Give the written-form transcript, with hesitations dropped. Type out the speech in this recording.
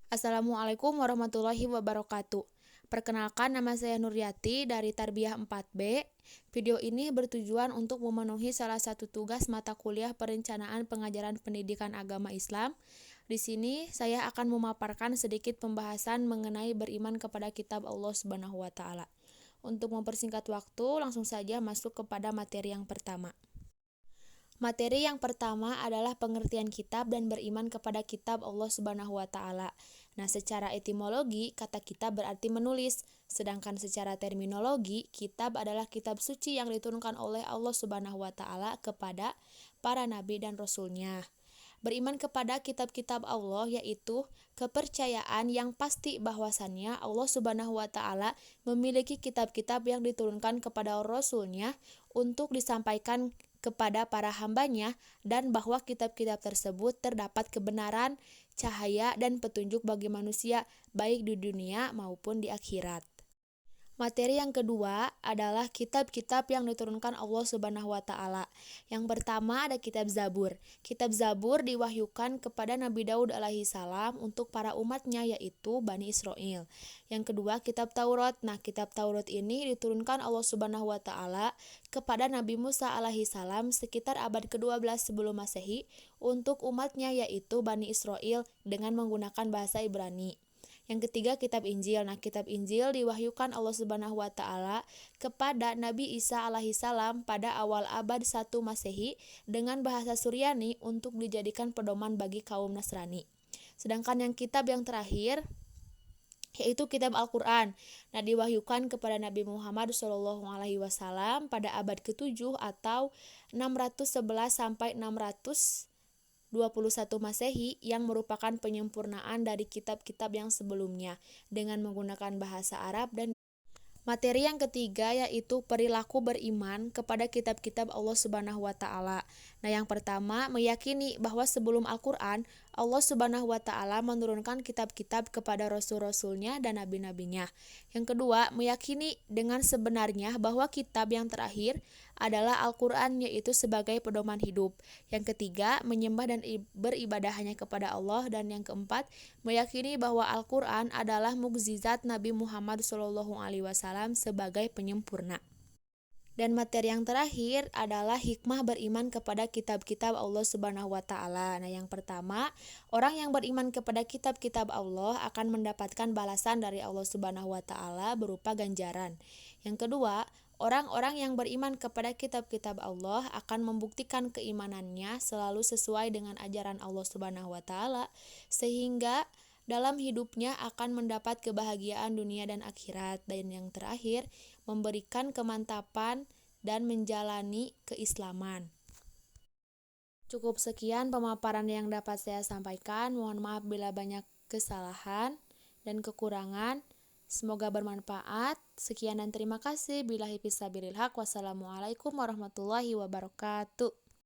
Assalamualaikum warahmatullahi wabarakatuh. Perkenalkan, nama saya Nuryati dari Tarbiyah 4B. Video ini bertujuan untuk memenuhi salah satu tugas mata kuliah Perencanaan Pengajaran Pendidikan Agama Islam. Di sini saya akan memaparkan sedikit pembahasan mengenai beriman kepada kitab Allah Subhanahu wa taala. Untuk mempersingkat waktu, langsung saja masuk kepada materi yang pertama. Materi yang pertama adalah pengertian kitab dan beriman kepada kitab Allah Subhanahu wa taala. Nah, secara etimologi, kata kitab berarti menulis, sedangkan secara terminologi, kitab adalah kitab suci yang diturunkan oleh Allah Subhanahu wa taala kepada para nabi dan rasulnya. Beriman kepada kitab-kitab Allah yaitu kepercayaan yang pasti bahwasannya Allah Subhanahu wa taala memiliki kitab-kitab yang diturunkan kepada rasulnya untuk disampaikan kepada para hambanya, dan bahwa kitab-kitab tersebut terdapat kebenaran, cahaya, dan petunjuk bagi manusia baik di dunia maupun di akhirat. Materi yang kedua adalah kitab-kitab yang diturunkan Allah Subhanahu wa taala. Yang pertama ada kitab Zabur. Kitab Zabur diwahyukan kepada Nabi Daud alaihi salam untuk para umatnya yaitu Bani Israel. Yang kedua kitab Taurat. Nah, kitab Taurat ini diturunkan Allah Subhanahu wa taala kepada Nabi Musa alaihi salam sekitar abad ke-12 sebelum Masehi untuk umatnya yaitu Bani Israel dengan menggunakan bahasa Ibrani. Yang ketiga kitab Injil. Nah, kitab Injil diwahyukan Allah Subhanahu wa taala kepada Nabi Isa alaihi salam pada awal abad 1 Masehi dengan bahasa Suryani untuk dijadikan pedoman bagi kaum Nasrani. Sedangkan yang kitab yang terakhir yaitu kitab Al-Qur'an. Nah, diwahyukan kepada Nabi Muhammad SAW pada abad ke-7 atau 611 sampai 621 Masehi yang merupakan penyempurnaan dari kitab-kitab yang sebelumnya dengan menggunakan bahasa Arab. Dan materi yang ketiga yaitu perilaku beriman kepada kitab-kitab Allah Subhanahu wa taala. Nah, yang pertama meyakini bahwa sebelum Al-Qur'an Allah Subhanahu wa taala menurunkan kitab-kitab kepada rasul-rasulnya dan nabi-nabinya. Yang kedua, meyakini dengan sebenarnya bahwa kitab yang terakhir adalah Al-Qur'an yaitu sebagai pedoman hidup. Yang ketiga, menyembah dan beribadah hanya kepada Allah. Dan yang keempat, meyakini bahwa Al-Qur'an adalah mukjizat Nabi Muhammad SAW sebagai penyempurna. Dan materi yang terakhir adalah hikmah beriman kepada kitab-kitab Allah Subhanahu wa taala. Nah, yang pertama, orang yang beriman kepada kitab-kitab Allah akan mendapatkan balasan dari Allah Subhanahu wa taala berupa ganjaran. Yang kedua, orang-orang yang beriman kepada kitab-kitab Allah akan membuktikan keimanannya selalu sesuai dengan ajaran Allah Subhanahu wa taala sehingga dalam hidupnya akan mendapat kebahagiaan dunia dan akhirat. Dan yang terakhir, memberikan kemantapan dan menjalani keislaman. Cukup sekian pemaparan yang dapat saya sampaikan. Mohon maaf bila banyak kesalahan dan kekurangan. Semoga bermanfaat. Sekian dan terima kasih. Billahi fisabilil haq. Wassalamualaikum warahmatullahi wabarakatuh.